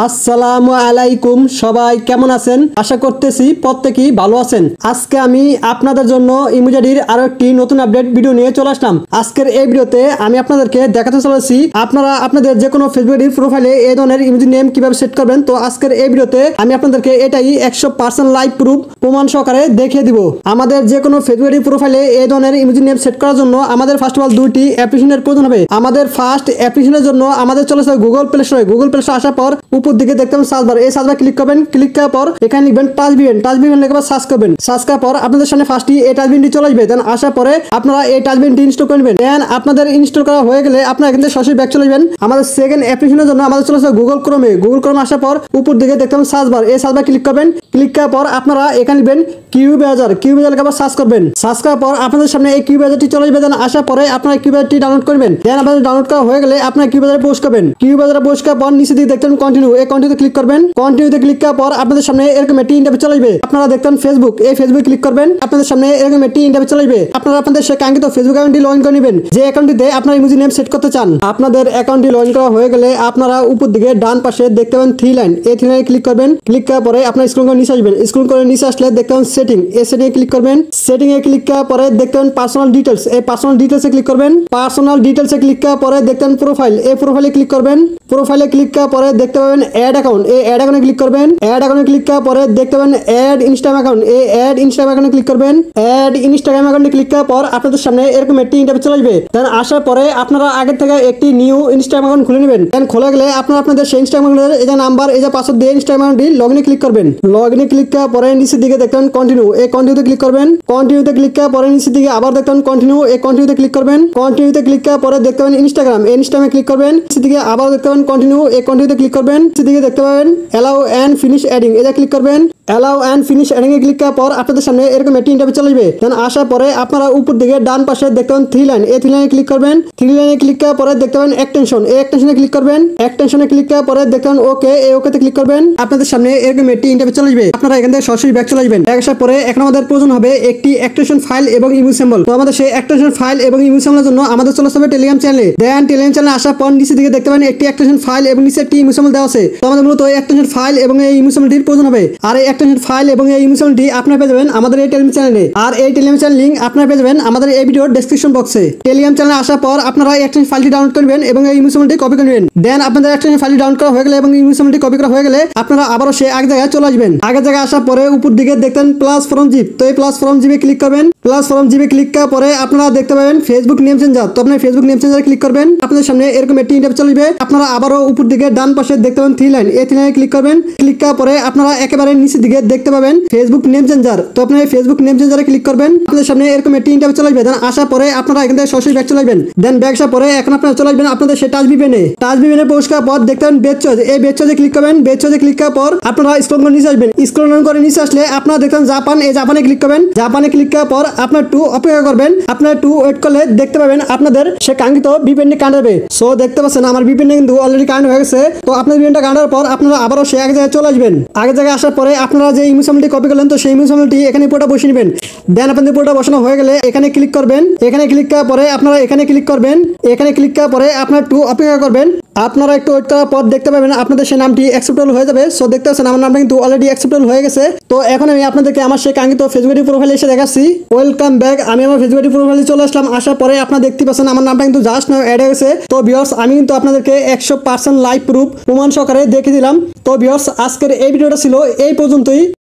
আসসালামু আলাইকুম সবাই কেমন আছেন? আশা করতেছি প্রত্যেকেই ভালো আছেন। আজকে আমি আপনাদের জন্য ইমোজির আরো একটি নতুন আপডেট ভিডিও নিয়ে চলে আসলাম। আজকের এই ভিডিওতে আমি আপনাদেরকে দেখাতে চলেছি আপনারা আপনাদের যে কোনো ফেসবুকের প্রোফাইলে এই ধরনের ইমোজি নেম কিভাবে সেট করবেন। তো আজকের এই ভিডিওতে আমি আপনাদেরকে এটাই 100% লাইভ প্রুফ প্রমাণ সহকারে দেখিয়ে দিব। আমাদের যে কোনো ফেসবুকের প্রোফাইলে এই ধরনের ইমোজি নেম সেট করার জন্য আমাদের ফার্স্ট অফ অল দুইটি অ্যাপ্লিকেশনের প্রয়োজন হবে। আমাদের ফার্স্ট অ্যাপ্লিকেশনের জন্য আমাদের চলে আসবে গুগল প্লে স্টোরে। গুগল প্লে স্টোরে আসার পর উপর দিকে দেখতে পাবেন সার্চ বার, এই সার্চ বার ক্লিক করবেন। ক্লিক করার পর এখানে লিখবেন টাচ বিন লিখে সার্চ করবেন। সার্চ করার পর আপনাদের সামনে ফার্স্টই এই টাচ বিনটি চলে আসবে। দেন আসার পরে আপনারা এই টাচ বিনটি ইনস্টল করে নেবেন। দেন আপনাদের ইনস্টল করা হয়ে গেলে আপনারা এখান থেকে সরাসরি ব্যাক চলে যাবেন। আমাদের সেকেন্ড অ্যাপ্লিকেশনের জন্য আমাদের চলে আসবে গুগল ক্রোমে। গুগল ক্রোমে আসার পর উপর দিকে দেখতে পাবেন সার্চ বার, এই সার্চ বার ক্লিক করবেন। ক্লিক করার পর আপনারা এখানে লিখবেন কিউ ব্রাউজার লিখে সার্চ করবেন। সার্চ করার পর আপনাদের সামনে এই কিউ ব্রাউজারটি চলে আসবে। দেন আসার পরে আপনারা কিউ ব্রাউজারটি ডাউনলোড করবেন। দেন আপনাদের ডাউনলোড করা হয়ে গেলে আপনারা কিউ ব্রাউজারে পোস্ট করবেন। কিউ ব্রাউজারে পোস্ট করার পর নিচে দিকে দেখতেন কন্টিনিউ, এই কন্টিনিউতে ক্লিক করবেন। কন্টিনিউতে ক্লিক করার পর আপনাদের সামনে এরকম একটি ইন্টারফেস চলে আসবে। আপনারা দেখতেন ফেসবুক, এই ফেসবুক ক্লিক করবেন। আপনাদের সামনে এরকম একটি ইন্টারফেস চলে আসবে। আপনারা আপনাদের সেই কাঙ্ক্ষিত ফেসবুক অ্যাকাউন্টটি লগ ইন করে নেবেন, যে অ্যাকাউন্টটিতে আপনারা ইমোজি নেম সেট করতে চান। আপনাদের অ্যাকাউন্টটি লগ ইন করা হয়ে গেলে আপনারা উপর দিকে ডান পাশে দেখতে পাবেন থ্রি লাইন, এই থ্রি লাইনে ক্লিক করবেন। ক্লিক করার পরে আপনারা স্ক্রল করে নিচে আসবেন। স্ক্রল করে নিচে আসলে দেখতে পাবেন সেটিং, এই সেটিং এ ক্লিক করবেন। সেটিং এ ক্লিক করার পরে দেখতে পাবেন পার্সোনাল ডিটেইলস, এই পার্সোনাল ডিটেইলস এ ক্লিক করবেন। পার্সোনাল ডিটেইলস এ ক্লিক করার পরে দেখতে পাবেন প্রোফাইল, এই প্রোফাইলে ক্লিক করবেন। প্রোফাইলে ক্লিক করার পরে দেখতে পাবেন অ্যাড অ্যাকাউন্ট, এই অ্যাড অ্যাকাউন্টে ক্লিক করবেন। অ্যাড অ্যাকাউন্টে ক্লিক করার পরে দেখতে পাবেন অ্যাড ইনস্টাগ্রাম অ্যাকাউন্ট, এই অ্যাড ইনস্টাগ্রাম অ্যাকাউন্টে ক্লিক করবেন। অ্যাড ইনস্টাগ্রাম অ্যাকাউন্টে ক্লিক করার পর আপনাদের সামনে এরকম একটি ইন্টারফেস চলে আসবে। দেন আসার পরে আপনারা আগে থেকে একটি নিউ ইনস্টাগ্রাম অ্যাকাউন্ট খুলে নেবেন। দেন খোলা গেলে আপনারা আপনাদের সেই ইনস্টাগ্রাম অ্যাকাউন্টের এই যে নাম্বার, এই যে পাসওয়ার্ড দিয়ে ইনস্টাগ্রাম অ্যাকাউন্টটি লগইনে ক্লিক করবেন। লগইনে ক্লিক করার পরে নিচের দিকে দেখবেন কন্টিনিউ, এই কন্টিনিউতে ক্লিক করবেন। কন্টিনিউতে ক্লিক করার পরে নিচের দিকে আবার দেখবেন কন্টিনিউ, এই কন্টিনিউতে ক্লিক করবেন। কন্টিনিউতে ক্লিক করার পরে দেখতে পাবেন ইনস্টাগ্রাম, এই ইনস্টাগ্রামে ক্লিক করবেন। নিচের দিকে আবার দেখতে পাবেন কন্টিনিউ, এই কন্টিনিউতে ক্লিক করবেন। নিচের দিকে দেখতে পাবেন অ্যালাউ এন্ড ফিনিশ অ্যাডিং, এটা ক্লিক করবেন। অ্যালাউ এন্ড ফিনিশ অ্যাডিং এ ক্লিক করার পর আপনাদের সামনে এরকম একটি ইন্টারফেস চলে আসবে। দেন আসার পরে আপনারা উপর দিকে ডান পাশে দেখতে পাবেন থ্রি লাইন, এই থ্রি লাইনে ক্লিক করবেন। থ্রি লাইনে ক্লিক করার পরে দেখতে পাবেন এক্সটেনশন, এই এক্সটেনশনে ক্লিক করবেন। এক্সটেনশনে ক্লিক করার পরে দেখতে পাবেন ওকে, এই ওকেতে ক্লিক করবেন। আপনাদের সামনে এরকম একটি ইন্টারফেস চলে আসবে। আপনারা এখান থেকে সরাসরি ব্যাক চলে আসবেন। ব্যাক আসার পরে এখন আমাদের প্রয়োজন হবে একটি এক্সটেনশন ফাইল এবং ইমোজি সিম্বল। তো আমাদের সেই এক্সটেনশন ফাইল এবং ইমোজি সিম্বলের জন্য আমাদের চলে আসবে টেলিগ্রাম চ্যানেলে। দেন টেলিগ্রাম চ্যানেলে আসার পর নিচে দিকে দেখতে পাবেন একটি এক্সটেনশন ফাইল এবং নিচে একটি ইমোজি সিম্বল দেওয়া আছে। তো আমাদের মূলত এই এক্সটেনশন ফাইল এবং এই ইমোজি সিম্বলটির প্রয়োজন হবে। আর এই এক্সটেনশন ফাইল এবং এই ইমোজি সিম্বলটি আপনারা পেয়ে যাবেন আমাদের এই টেলিগ্রাম চ্যানেলে। আর এই টেলিগ্রাম চ্যানেল লিংক আপনারা পেয়ে যাবেন আমাদের এই ভিডিওর ডেসক্রিপশন বক্সে। টেলিগ্রাম চ্যানেলে আসার পর আপনারা এই এক্সটেনশন ফাইলটি ডাউনলোড করবেন এবং এই ইমোজি সিম্বলটি কপি করে নেবেন। দেন আপনাদের এক্সটেনশন ফাইলটি ডাউনলোড করা হয়ে গেলে এবং ইমোজি সিম্বলটি কপি করা হয়ে গেলে আপনারা আবারও সেই আগের জায়গায় চলে আসবেন। আগের জায়গায় আসার পরে উপর দিকে দেখতেন প্লাস ফ্রম জিপ, তো এই প্লাস ফ্রম জিপে ক্লিক করবেন। প্লাস ফ্রম জিপে ক্লিক করার পরে আপনারা দেখতে পাবেন ফেসবুক নেম চেঞ্জার, তো আপনার ফেসবুক নেম চেঞ্জারে ক্লিক করবেন। আপনাদের সামনে এরকম একটি ইন্টারফেস চলবে। আপনারা আবারও উপর দিকে ডান পাশে দেখতে পাবেন থ্রি লাইন, এই থ্রি লাইনে ক্লিক করবেন। ক্লিক করার পরে আপনারা একেবারে নিচের দিকে দেখতে পাবেন ফেসবুক নেম চেঞ্জার, তো আপনার ফেসবুক নেম চেঞ্জারে ক্লিক করবেন। আপনাদের সামনে এরকম একটি ইন্টারফেস চলবে। দেন আসার পরে আপনারা এখান থেকে সরাসরি ব্যাক চলে আসবেন। দেন ব্যাক আসার পরে এখন আপনারা চলে আসবেন আপনাদের সেই টাচ বিপিএনে। টাচ বিপিএনে পোস্ট করার পর দেখতে পাবেন বেজ চয়েস, এই বেজ চয়েসে ক্লিক করবেন। বেজ চয়েসে ক্লিক করার পর আপনারা স্ক্রল করে নিচে আসবেন। স্ক্রল করে নিচে আসলে আপনারা দেখতেন জাপান, এই জাপানে ক্লিক করবেন। জাপানে ক্লিক করার পর আপনার টু অপেক্ষা করবেন। আপনার টু ওয়েট করলে দেখতে পাবেন আপনাদের সে কাঙ্ক্ষিত বিপিএনটি কানেক্ট হবে। সো দেখতে পাচ্ছেন আমার বিপিএনটি কিন্তু অলরেডি কানেক্ট হয়ে গেছে। তো আপনার বিপিএনটা কানেক্ট হওয়ার পর আপনারা আবারও সেই আগে জায়গায় চলে আসবেন। আগে জায়গায় আসার পরে আপনারা যে ইমোজি সিম্বলটি কপি করলেন, তো সেই ইমোজি সিম্বলটি এখানে পুরোটা বসিয়ে নেবেন। দেন আপনাদের পুরোটা বসানো হয়ে গেলে এখানে ক্লিক করবেন। এখানে ক্লিক করার পরে আপনারা এখানে ক্লিক করবেন। এখানে ক্লিক করার পরে আপনার টু অপেক্ষা করবেন। আপনারা একটু ওয়েট করার পর দেখতে পাবেন আপনাদের সেই নামটি অ্যাকসেপ্টেবল হয়ে যাবে। সো দেখতে পাচ্ছেন আমার নামটা কিন্তু অলরেডি অ্যাকসেপ্টেবল হয়ে গেছে। তো এখন আমি আপনাদেরকে আমার সেই কাঙ্ক্ষিত ফেসবুকের প্রোফাইলে এসে দেখাচ্ছি। ওয়েলকাম ব্যাক, আমি আমার ফেসবুকের প্রোফাইলে চলে আসলাম। আসার পরে আপনারা দেখতে পাচ্ছেন আমার নামটা কিন্তু জাস্ট নাও অ্যাড হয়ে গেছে। তো ভিউয়ার্স আমি কিন্তু আপনাদেরকে 100% লাইভ প্রুফ প্রমাণ সহকারে দেখিয়ে দিলাম। তো ভিউয়ার্স আজকের এই ভিডিওটা ছিল এই পর্যন্তই।